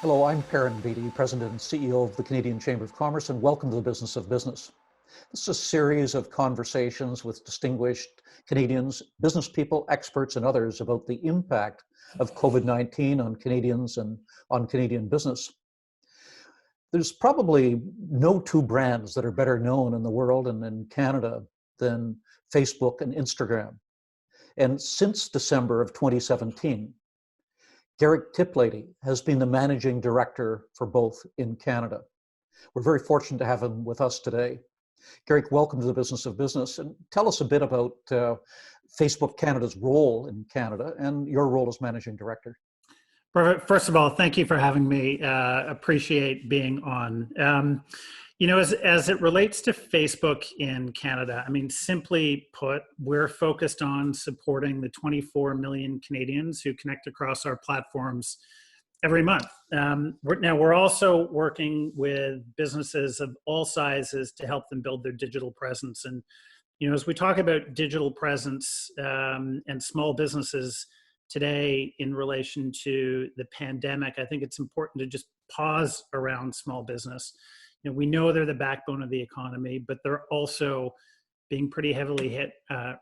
Hello, I'm Perrin Beatty, President and CEO of the Canadian Chamber of Commerce, and welcome to the Business of Business. This is a series of conversations with distinguished Canadians, business people, experts, and others about the impact of COVID-19 on Canadians and on Canadian business. There's probably no two brands that are better known in the world and in Canada than Facebook and Instagram. And since December of 2017, Garrick Tiplady has been the managing director for both in Canada. We're very fortunate to have him with us today. Garrick, welcome to the Business of Business, and tell us a bit about Facebook Canada's role in Canada and your role as managing director. First of all, thank you for having me. Appreciate being on. As it relates to Facebook in Canada, I mean, simply put, we're focused on supporting the 24 million Canadians who connect across our platforms every month. We're also working with businesses of all sizes to help them build their digital presence. And, as we talk about digital presence and small businesses today in relation to the pandemic, I think it's important to just pause around small business. We know they're the backbone of the economy, but they're also being pretty heavily hit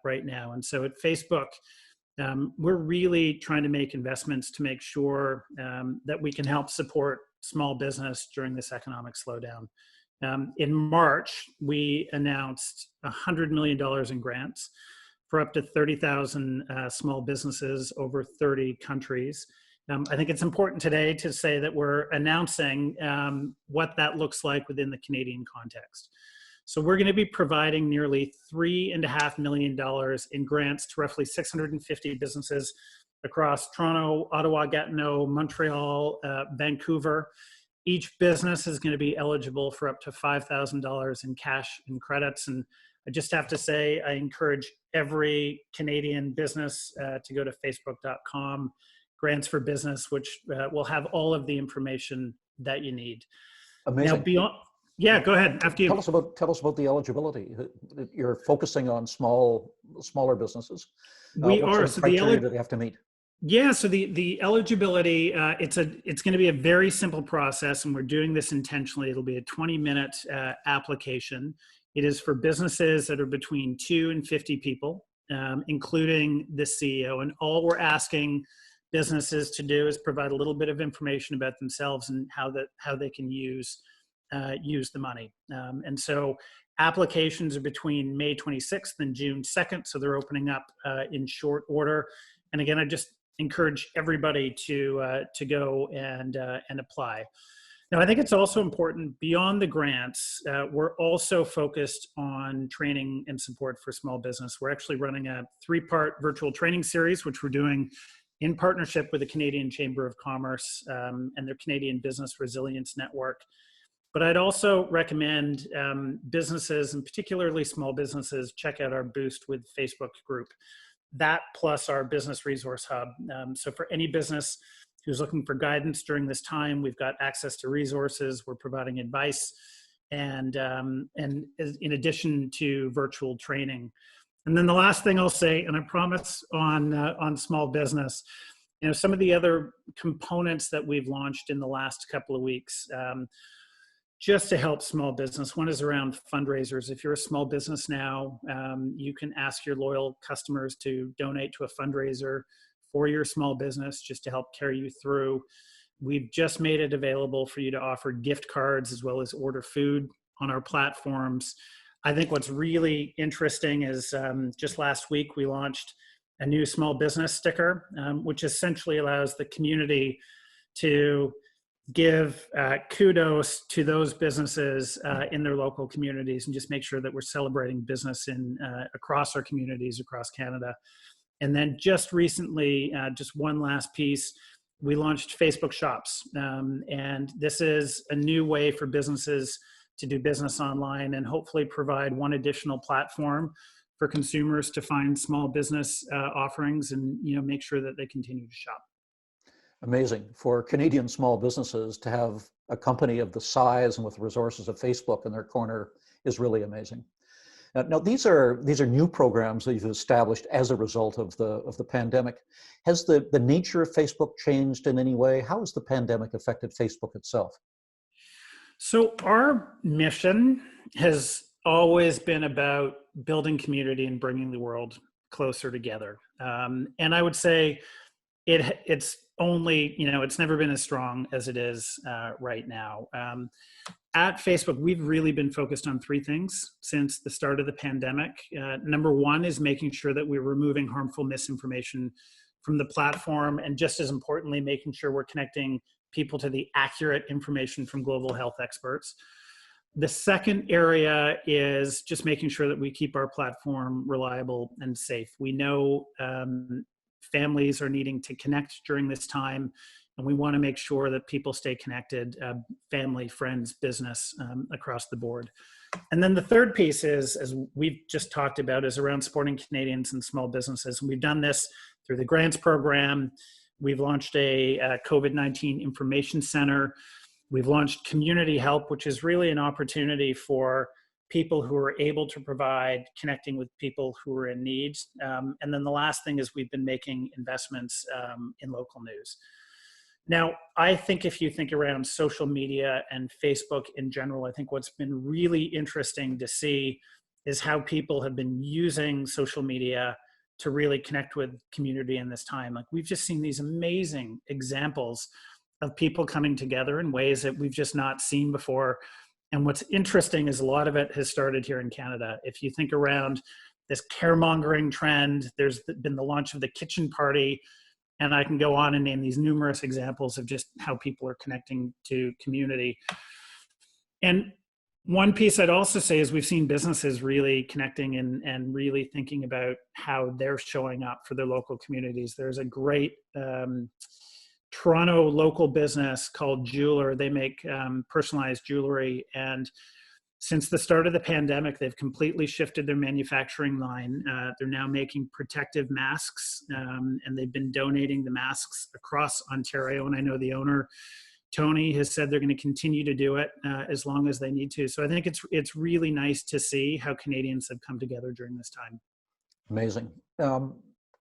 right now. And so at Facebook, we're really trying to make investments to make sure that we can help support small business during this economic slowdown. In March, we announced $100 million in grants for up to 30,000 small businesses over 30 countries. I think it's important today to say that we're announcing what that looks like within the Canadian context. So we're going to be providing nearly $3.5 million in grants to roughly 650 businesses across Toronto, Ottawa, Gatineau, Montreal, Vancouver. Each business is going to be eligible for up to $5,000 in cash and credits. And I just have to say, I encourage every Canadian business to go to facebook.com, Grants for Business, which will have all of the information that you need. Amazing. Now, go ahead. After you. Tell us about the eligibility. You're focusing on smaller businesses. We what are. sort of criteria do they have to meet? Yeah, so the eligibility, it's going to be a very simple process, and we're doing this intentionally. It'll be a 20-minute application. It is for businesses that are between 2 and 50 people, including the CEO. And all we're asking businesses to do is provide a little bit of information about themselves and how they can use the money. And so applications are between May 26th and June 2nd, so they're opening up in short order. And again, I just encourage everybody to go and apply. Now, I think it's also important, beyond the grants, we're also focused on training and support for small business. We're actually running a 3-part virtual training series, which we're doing in partnership with the Canadian Chamber of Commerce and their Canadian Business Resilience Network. But I'd also recommend businesses, and particularly small businesses, check out our Boost with Facebook group. That plus our Business Resource Hub. So for any business who's looking for guidance during this time, we've got access to resources, we're providing advice, and in addition to virtual training. And then the last thing I'll say, and I promise on small business, some of the other components that we've launched in the last couple of weeks, just to help small business. One is around fundraisers. If you're a small business now, you can ask your loyal customers to donate to a fundraiser for your small business just to help carry you through. We've just made it available for you to offer gift cards as well as order food on our platforms. I think what's really interesting is just last week we launched a new small business sticker, which essentially allows the community to give kudos to those businesses in their local communities and just make sure that we're celebrating business across our communities across Canada. And then just recently, just one last piece, we launched Facebook Shops. And this is a new way for businesses to do business online and hopefully provide one additional platform for consumers to find small business offerings and make sure that they continue to shop. Amazing. For Canadian small businesses to have a company of the size and with resources of Facebook in their corner is really amazing. Now, these are new programs that you've established as a result of the pandemic. Has the nature of Facebook changed in any way? How has the pandemic affected Facebook itself? So our mission has always been about building community and bringing the world closer together. And I would say it's only, it's never been as strong as it is right now. At Facebook, we've really been focused on three things since the start of the pandemic. Number one is making sure that we're removing harmful misinformation from the platform, and just as importantly, making sure we're connecting people to the accurate information from global health experts. The second area is just making sure that we keep our platform reliable and safe. We know families are needing to connect during this time, and we want to make sure that people stay connected, family, friends, business, across the board. And then the third piece is, as we've just talked about, is around supporting Canadians and small businesses. And we've done this through the grants program. We've launched a COVID-19 information center. We've launched Community Help, which is really an opportunity for people who are able to provide connecting with people who are in need. And then the last thing is we've been making investments in local news. Now, I think if you think around social media and Facebook in general, I think what's been really interesting to see is how people have been using social media to really connect with community in this time. Like, we've just seen these amazing examples of people coming together in ways that we've just not seen before. And what's interesting is a lot of it has started here in Canada. If you think around this caremongering trend, there's been the launch of the kitchen party, and I can go on and name these numerous examples of just how people are connecting to community. And one piece I'd also say is we've seen businesses really connecting and really thinking about how they're showing up for their local communities. There's a great Toronto local business called Jeweler. They make personalized jewelry. And since the start of the pandemic, they've completely shifted their manufacturing line. They're now making protective masks, and they've been donating the masks across Ontario. And I know the owner, Tony, has said they're going to continue to do it as long as they need to. So I think it's really nice to see how Canadians have come together during this time. Amazing.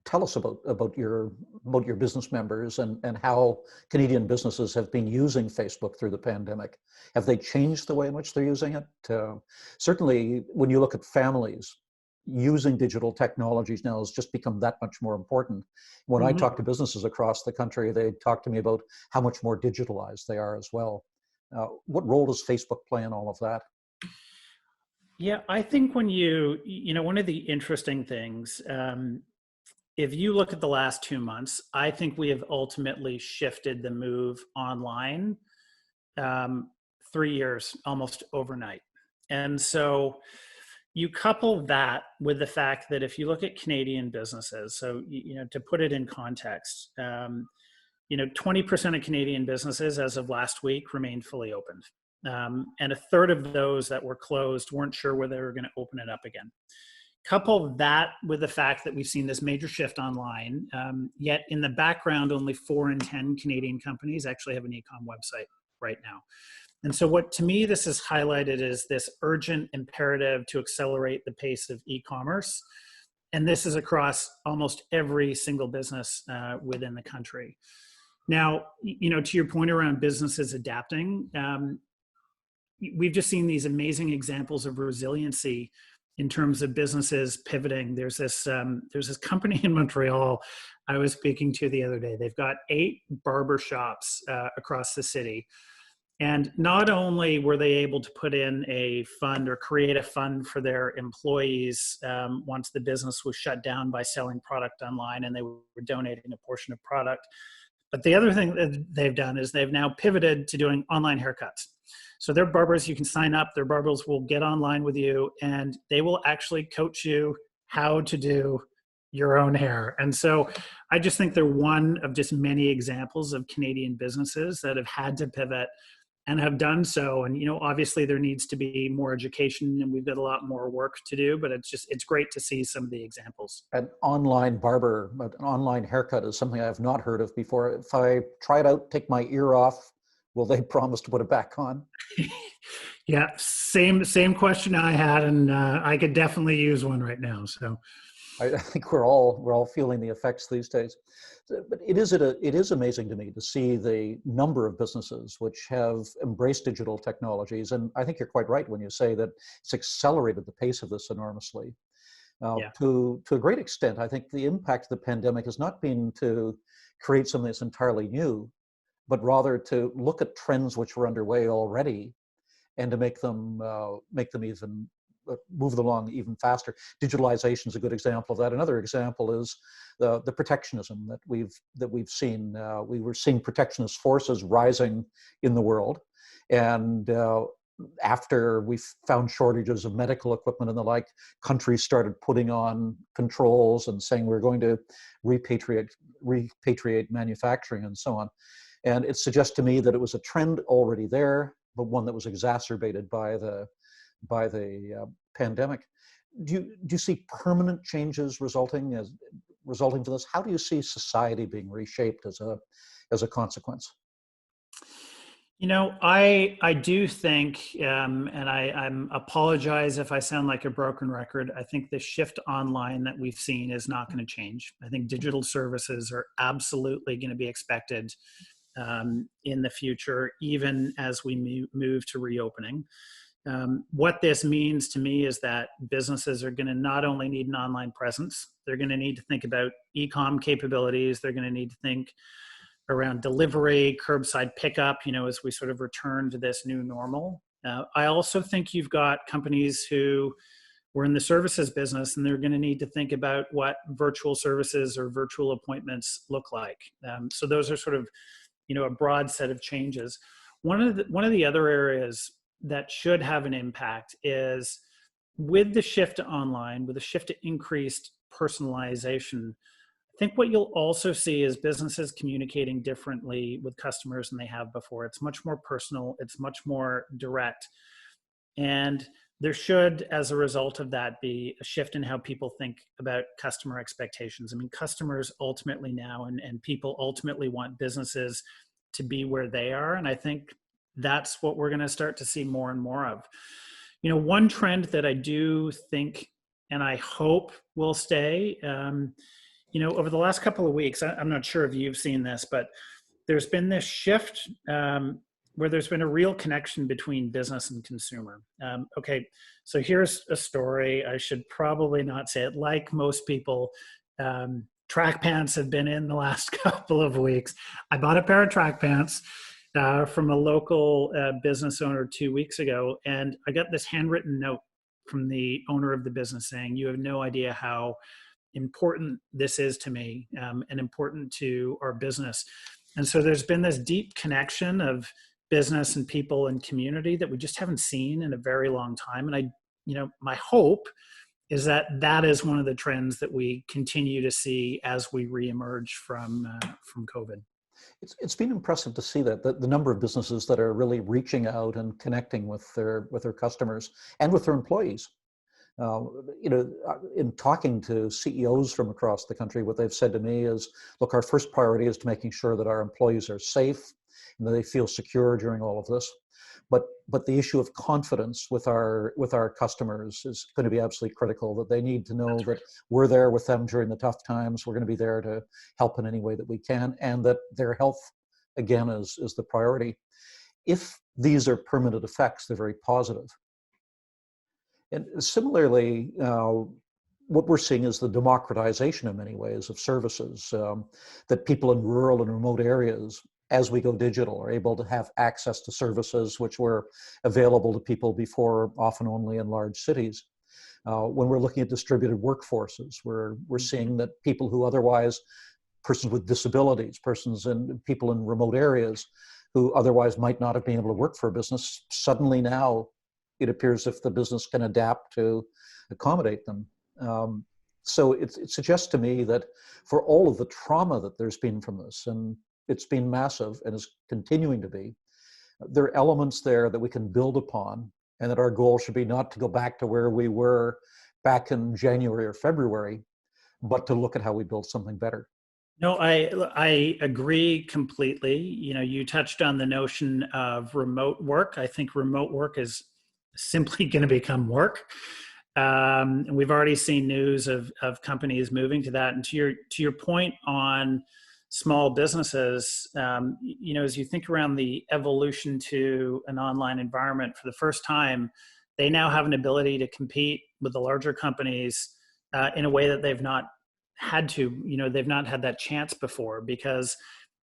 Tell us about your business members and how Canadian businesses have been using Facebook through the pandemic. Have they changed the way in which they're using it? Certainly, when you look at families, using digital technologies now has just become that much more important. When I talk to businesses across the country, they talk to me about how much more digitalized they are as well. What role does Facebook play in all of that? Yeah, I think when one of the interesting things, if you look at the last 2 months, I think we have ultimately shifted the move online 3 years almost overnight. And so you couple that with the fact that if you look at Canadian businesses, so, to put it in context, 20% of Canadian businesses as of last week remained fully opened. And a third of those that were closed weren't sure whether they were going to open it up again. Couple that with the fact that we've seen this major shift online, yet in the background, only 4 in 10 Canadian companies actually have an e-com website right now. And so what, to me, this has highlighted is this urgent imperative to accelerate the pace of e-commerce. And this is across almost every single business within the country. Now, to your point around businesses adapting, we've just seen these amazing examples of resiliency in terms of businesses pivoting. There's this company in Montreal I was speaking to the other day. They've got 8 barber shops across the city. And not only were they able to put in a fund or create a fund for their employees once the business was shut down by selling product online, and they were donating a portion of product, but the other thing that they've done is they've now pivoted to doing online haircuts. So their barbers, you can sign up, their barbers will get online with you, and they will actually coach you how to do your own hair. And so I just think they're one of just many examples of Canadian businesses that have had to pivot and have done so. And, obviously there needs to be more education, and we've got a lot more work to do, but it's great to see some of the examples. An online haircut is something I have not heard of before. If I try it out, take my ear off, will they promise to put it back on? Yeah, same question I had, and I could definitely use one right now. So I think we're all feeling the effects these days. But it is amazing to me to see the number of businesses which have embraced digital technologies, and I think you're quite right when you say that it's accelerated the pace of this enormously. yeah, To a great extent, I think the impact of the pandemic has not been to create something that's entirely new, but rather to look at trends which were underway already and to make them even move along even faster. Digitalization is a good example of that. Another example is the protectionism that we've seen. We were seeing protectionist forces rising in the world, and after we found shortages of medical equipment and the like, countries started putting on controls and saying we're going to repatriate manufacturing and so on. And it suggests to me that it was a trend already there, but one that was exacerbated by the pandemic. Do you see permanent changes resulting from this? How do you see society being reshaped as a consequence? I do think, and I'm apologize if I sound like a broken record. I think the shift online that we've seen is not going to change. I think digital services are absolutely going to be expected in the future, even as we move to reopening. What this means to me is that businesses are going to not only need an online presence, they're going to need to think about e-com capabilities. They're going to need to think around delivery, curbside pickup, as we sort of return to this new normal. I also think you've got companies who were in the services business, and they're going to need to think about what virtual services or virtual appointments look like. So those are sort of, a broad set of changes. One of the other areas that should have an impact is with the shift to online, with the shift to increased personalization. I think what you'll also see is businesses communicating differently with customers than they have before. It's much more personal, it's much more direct. And there should, as a result of that, be a shift in how people think about customer expectations. I mean, customers ultimately now and people ultimately want businesses to be where they are. And I think that's what we're going to start to see more and more of. One trend that I do think and I hope will stay, over the last couple of weeks, I'm not sure if you've seen this, but there's been this shift where there's been a real connection between business and consumer. Okay, so here's a story. I should probably not say it. Like most people, track pants have been in the last couple of weeks. I bought a pair of track pants from a local business owner 2 weeks ago, and I got this handwritten note from the owner of the business saying, "You have no idea how important this is to me and important to our business." And so there's been this deep connection of business and people and community that we just haven't seen in a very long time. And my hope is that that is one of the trends that we continue to see as we reemerge from COVID. It's been impressive to see that the number of businesses that are really reaching out and connecting with their customers and with their employees. Uh, in talking to CEOs from across the country, what they've said to me is, look, our first priority is to making sure that our employees are safe and that they feel secure during all of this. But the issue of confidence with our customers is going to be absolutely critical, that they need to know That's right. that we're there with them during the tough times. We're going to be there to help in any way that we can, and that their health, again, is the priority. If these are permanent effects, they're very positive. And similarly, what we're seeing is the democratization in many ways of services, that people in rural and remote areas, as we go digital, are able to have access to services which were available to people before, often only in large cities. When we're looking at distributed workforces, we're seeing that people who otherwise, persons with disabilities, people in remote areas who otherwise might not have been able to work for a business, suddenly now it appears if the business can adapt to accommodate them. So it suggests to me that for all of the trauma that there's been from this, and it's been massive and is continuing to be, there are elements there that we can build upon, and that our goal should be not to go back to where we were back in January or February, but to look at how we build something better. No, I agree completely. You touched on the notion of remote work. I think remote work is simply going to become work. And we've already seen news of companies moving to that. And to your point on small businesses, as you think around the evolution to an online environment, for the first time, they now have an ability to compete with the larger companies in a way that they've not had to. They've not had that chance before, because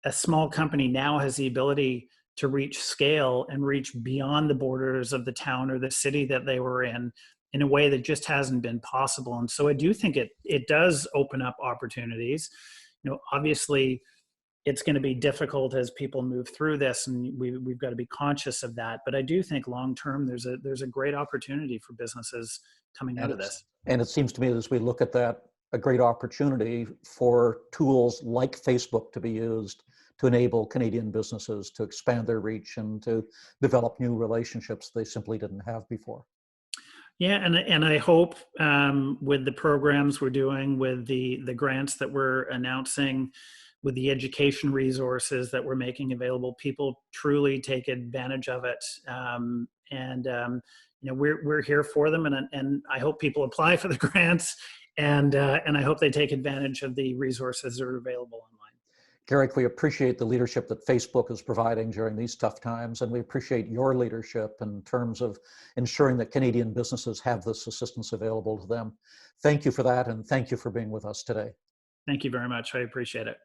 a small company now has the ability to reach scale and reach beyond the borders of the town or the city that they were in a way that just hasn't been possible. And so I do think it does open up opportunities. Obviously it's going to be difficult as people move through this, and we've got to be conscious of that. But I do think long term there's a great opportunity for businesses coming out of this. And it seems to me, as we look at that, a great opportunity for tools like Facebook to be used to enable Canadian businesses to expand their reach and to develop new relationships they simply didn't have before. Yeah, and I hope with the programs we're doing, with the grants that we're announcing, with the education resources that we're making available, people truly take advantage of it. We're here for them, and I hope people apply for the grants, and I hope they take advantage of the resources that are available online. Garrick, we appreciate the leadership that Facebook is providing during these tough times, and we appreciate your leadership in terms of ensuring that Canadian businesses have this assistance available to them. Thank you for that, and thank you for being with us today. Thank you very much. I appreciate it.